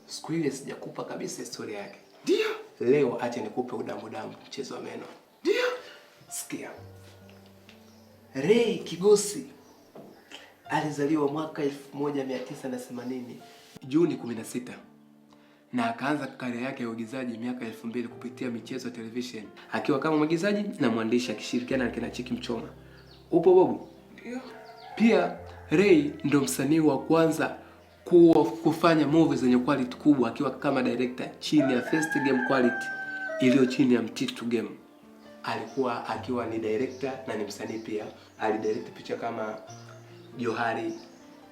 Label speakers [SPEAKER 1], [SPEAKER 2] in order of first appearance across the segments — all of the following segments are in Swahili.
[SPEAKER 1] siku ile sijakupa kabisa historia yake.
[SPEAKER 2] Ndio.
[SPEAKER 1] Leo acha nikupe udambu mchezo wa meno.
[SPEAKER 2] Ndio.
[SPEAKER 1] Sikia. Ray Kigosi alizaliwa mwaka 1980 Juni 16 na akaanza karia yake ya uigizaji miaka 2000 kupitia michezo ya television akiwa kama mwigizaji na mwandishi akishirikiana na kina Chiki Mchoma. Upo Bobu?
[SPEAKER 2] Ndio.
[SPEAKER 1] Pia Ray ndo msanii wa kwanza kufanya movies zenye quality kubwa akiwa kama director chini ya First Game Quality iliyo chini ya Mtitu Game. Alikuwa akiwa ni director na ni msanii pia. Alidirect picha kama Johari,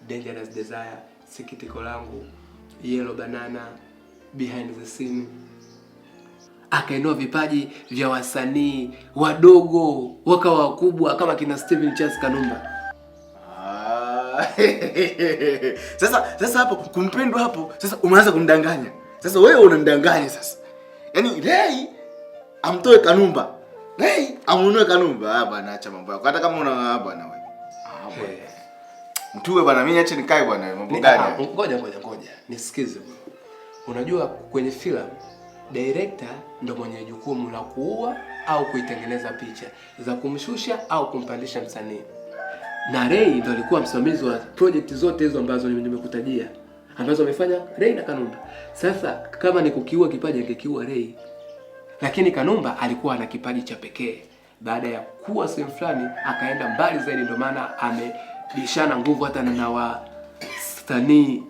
[SPEAKER 1] Dangerous Desire, Sikitiko Langu, Yellow Banana, Behind the Scene. Akainua vipaji vya wasanii wadogo wakawa wakubwa kama kina Steven Charles Kanumba.
[SPEAKER 2] Sasa hapo kumpendwa hapo sasa umeanza kumdanganya. Sasa wewe unanidanganya sasa. Yaani Ray amtoe Kanumba. Ray amunue Kanumba. Bwana acha mambo yako. Hata kama una bwana wewe. Bwana. Mtuwe bwana mimi acha nikae bwana mambo gani?
[SPEAKER 1] Ngoja. Nisikize. Unajua kwenye filamu director ndo mwenye jukumu la kuua au kuitengeneza picha, za kumshusha au kumpandisha msanii. Na Ray ndo alikuwa msimamizi wa project zote hizo ambazo nimekutajia, ambazo amefanya Ray na Kanumba. Sasa kama ni kukiua kipaji angekiua Ray. Lakini Kanumba alikuwa ana kipaji cha pekee. Baada ya kuwa sehemu fulani akaenda mbali zaidi, ndio maana amebishana nguvu hata na wasanii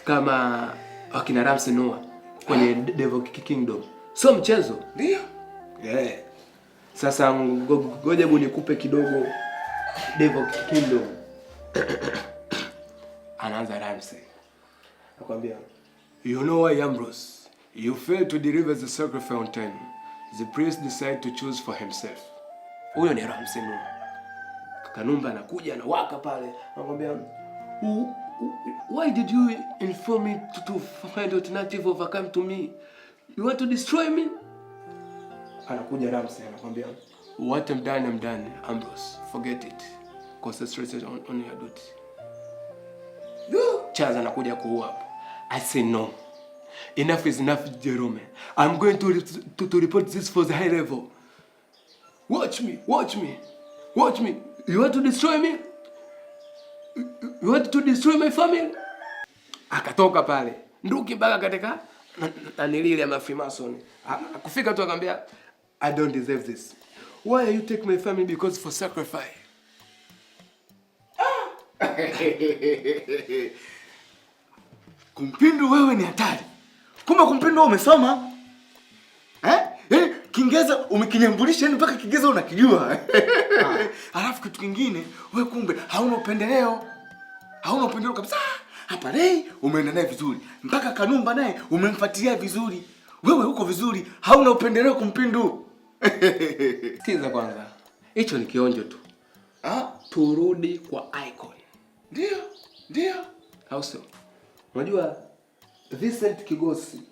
[SPEAKER 1] kama wakina Ramsey Noah kwenye Devil Kingdom. So mchezo.
[SPEAKER 2] Ndio.
[SPEAKER 1] Yeah. Sasa ngoja nikupe kidogo Devil Kingdom. Anaanza Ramsey. Nakwambia, you know why, Ambrose? You failed to deliver the sacrifice on time. The priest decided to choose for himself. Huyo ni Ramsey Noah. Kanumba anakuja anawaka pale. Anakwambia, why did you inform me to find alternative overcome to me? You want to destroy me? Anakuja Ramsey anakwambia, what I'm done, Ambrose. Forget it. Concentrate on your duty. Charles anakuja kuua hapo. I say no. Enough is enough, Jerome. I'm going to report this for the high level. Watch me. You want to destroy me? You want to destroy my family? Akatoka pale. Nduki mpaka katika na nilile ya Freemason. Akufika tu akamwambia, I don't deserve this. Why are you take my family because for sacrifice?
[SPEAKER 2] Kumpindu wewe ni hatari. Kumbe Kumpindu umesoma? Yaani Kiingereza umekinyambulisha mpaka Kiingereza unakijua. Alafu kitu kingine, wewe kumbe hauna upendeleo. Hauna upendeleo kabisa. Hapa Ray umeenda naye vizuri. Mpaka Kanumba naye umemfuatilia vizuri. Wewe uko vizuri, hauna upendeleo Kumpindu.
[SPEAKER 1] Sikiza kwanza. Hicho ni kionjo tu. Turudi kwa icon.
[SPEAKER 2] Ndio.
[SPEAKER 1] Hauso. Unajua Vincent Kigosi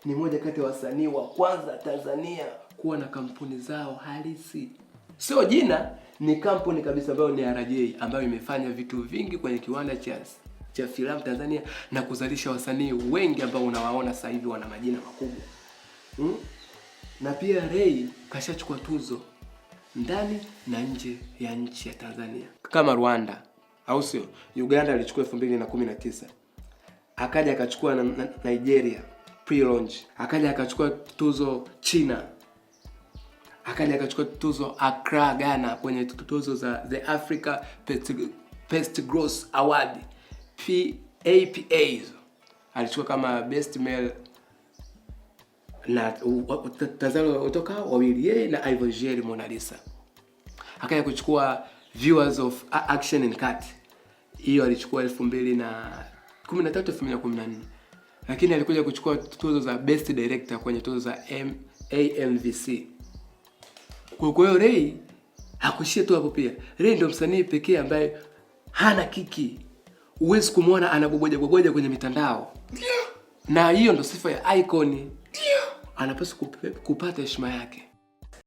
[SPEAKER 1] ni mmoja kati ya wasanii wa kwanza Tanzania kuwa na kampuni zao halisi. Sio jina, ni kampuni kabisa ambayo ni RJ, ambayo imefanya vitu vingi kwenye kiwanda cha filamu Tanzania na kuzalisha wasanii wengi ambao unawaona sasa hivi wana majina makubwa. Na pia Ray kashachukua tuzo ndani na nje ya nchi ya Tanzania. Kama Rwanda, au sio? Uganda alichukua 2019. Akaja akachukua na Nigeria pre-launch. Akaja akachukua tuzo China. Akaja akachukua tuzo Accra, Ghana kwenye tuzo za The Africa Best Gross Award PAPA. Alichukua kama Best Male na Tanzania kutoka wawili, yeye na Ivory Jerry Mona Lisa. Akaja kuchukua Viewers of Action and Cut. Hiyo alichukua 2013 2014. Lakini alikuja kuchukua tuzo za Best Director kwenye tuzo za AMVC. Kwa hiyo Ray hakuishia tu hapo pia. Ray ndio msanii pekee ambaye hana kiki. Huwezi kumuona anabogoja kwenye mitandao.
[SPEAKER 2] Ndio.
[SPEAKER 1] Na hiyo ndio sifa ya icon.
[SPEAKER 2] Ndio.
[SPEAKER 1] Anapaswa kupata heshima yake.